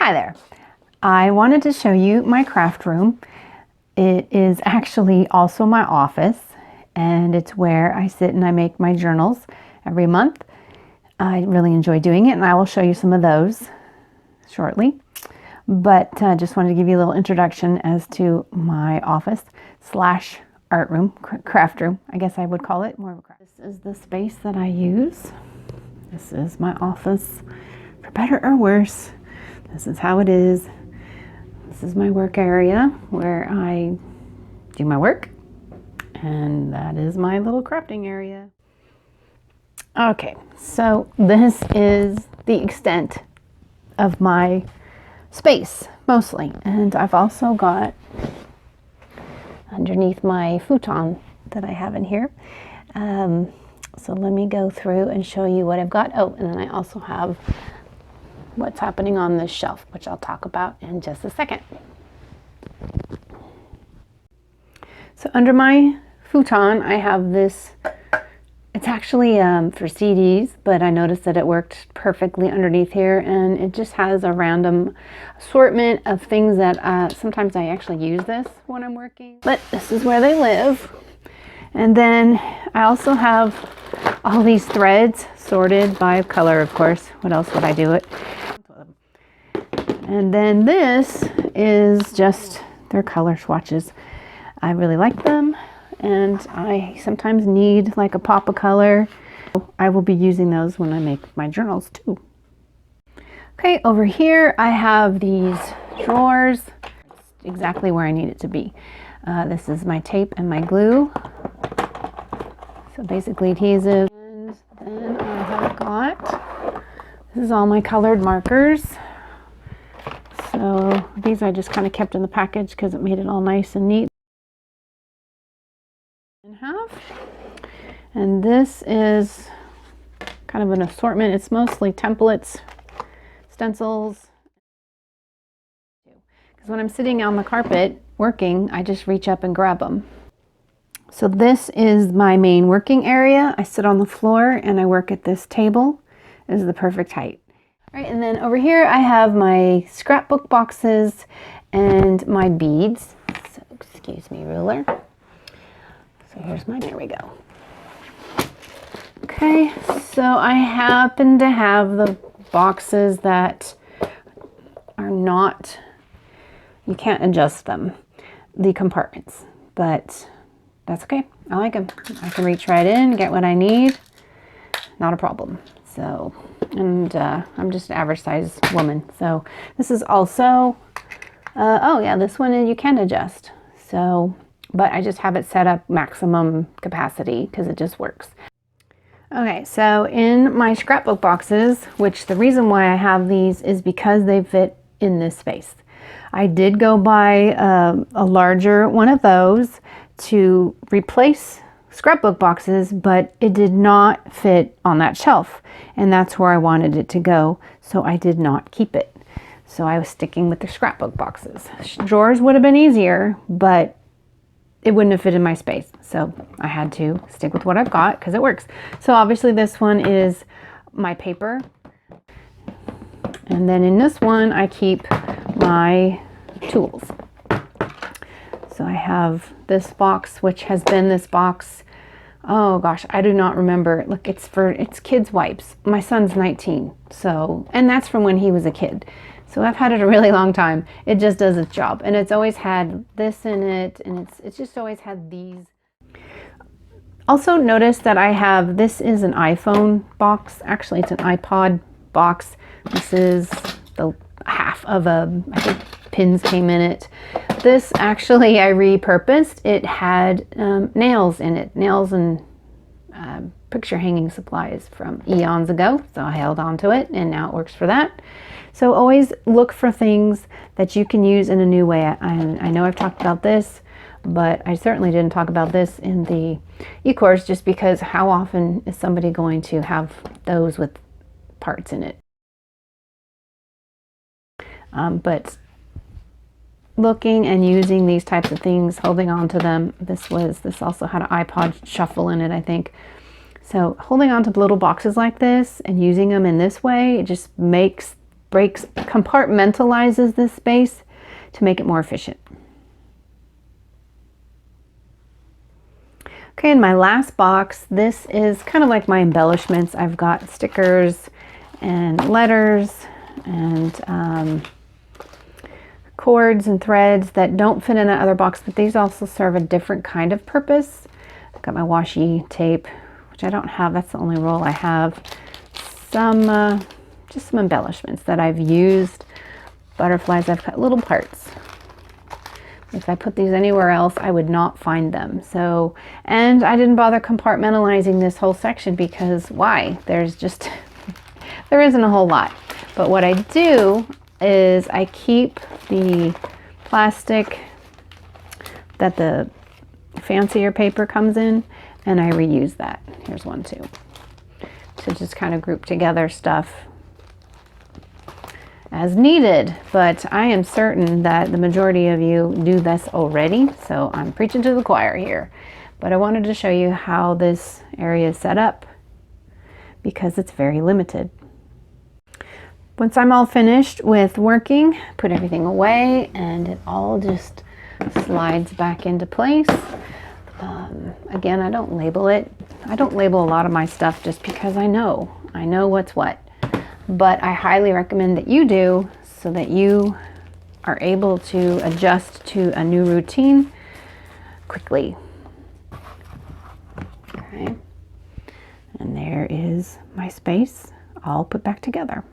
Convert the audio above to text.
Hi there. I wanted to show you my craft room. It is actually also my office, and it's where I sit and I make my journals every month. I really enjoy doing it, and I will show you some of those shortly. But just wanted to give you a little introduction as to my office slash art room, craft room, I guess I would call it more of a craft. This is the space that I use. This is my office, for better or worse. This is how it is. This is my work area where I do my work, and that is my little crafting area. Okay, so this is the extent of my space, mostly. And I've also got underneath my futon that I have in here. So let me go through and show you what I've got. Oh, and then I also have what's happening on this shelf, which I'll talk about in just a second. So under my futon, I have this. It's actually for CDs, but I noticed that it worked perfectly underneath here, and it just has a random assortment of things that sometimes I actually use this when I'm working. But this is where they live. And then I also have all these threads sorted by color, of course. What else would I do it? And then this is just their color swatches. I really like them, and I sometimes need like a pop of color. I will be using those when I make my journals too. Okay, over here I have these drawers. It's exactly where I need it to be. This is my tape and my glue. So basically adhesive. And then I have got, this is all my colored markers. So these I just kind of kept in the package because it made it all nice and neat. In half. And this is kind of an assortment. It's mostly templates, stencils. Because when I'm sitting on the carpet working, I just reach up and grab them. So this is my main working area. I sit on the floor and I work at this table. This is the perfect height. All right, and then over here I have my scrapbook boxes and my beads. So excuse me, ruler. So here's mine, there we go. Okay, so I happen to have the boxes that are not, you can't adjust them, the compartments, but that's okay. I like them. I can reach right in, get what I need, not a problem. So, and I'm just an average size woman. So this is also, oh yeah, this one you can adjust. So, but I just have it set up maximum capacity because it just works. Okay, so in my scrapbook boxes, which the reason why I have these is because they fit in this space. I did go buy a larger one of those to replace scrapbook boxes, but it did not fit on that shelf, and that's where I wanted it to go, so I did not keep it. So I was sticking with the scrapbook boxes. Drawers would have been easier, but it wouldn't have fit in my space, so I had to stick with what I've got because it works. So obviously this one is my paper, and then in this one I keep my tools. So I have this box, which has been this box, oh gosh, I do not remember. Look, it's kids wipes. My son's 19, so, and that's from when he was a kid. So I've had it a really long time. It just does its job, and it's always had this in it, and it's just always had these. Also notice that I have, this is an iPhone box. Actually, it's an iPod box. This is the half of I think pins came in it. This actually I repurposed. It had nails in it, nails and picture hanging supplies from eons ago. So I held on to it, and now it works for that. So always look for things that you can use in a new way. I know I've talked about this, but I certainly didn't talk about this in the e-course, just because how often is somebody going to have those with parts in it? But looking and using these types of things, holding on to them. This also had an iPod shuffle in it, I think. So holding on to little boxes like this and using them in this way, it just makes compartmentalizes this space to make it more efficient. Okay, in my last box, this is kind of like my embellishments. I've got stickers and letters and cords and threads that don't fit in that other box, but these also serve a different kind of purpose. I've got my washi tape, which I don't have. That's the only roll I have. Some, just some embellishments that I've used. Butterflies, I've cut little parts. If I put these anywhere else, I would not find them. So, and I didn't bother compartmentalizing this whole section because why? There's just, there isn't a whole lot. But what I do is I keep the plastic that the fancier paper comes in and I reuse that. Here's one too. To just kind of group together stuff as needed, but I am certain that the majority of you do this already, so I'm preaching to the choir here. But I wanted to show you how this area is set up because it's very limited. Once I'm all finished with working, put everything away and it all just slides back into place. Again, I don't label it. I don't label a lot of my stuff just because I know what's what. But I highly recommend that you do so that you are able to adjust to a new routine quickly. Okay. And there is my space all put back together.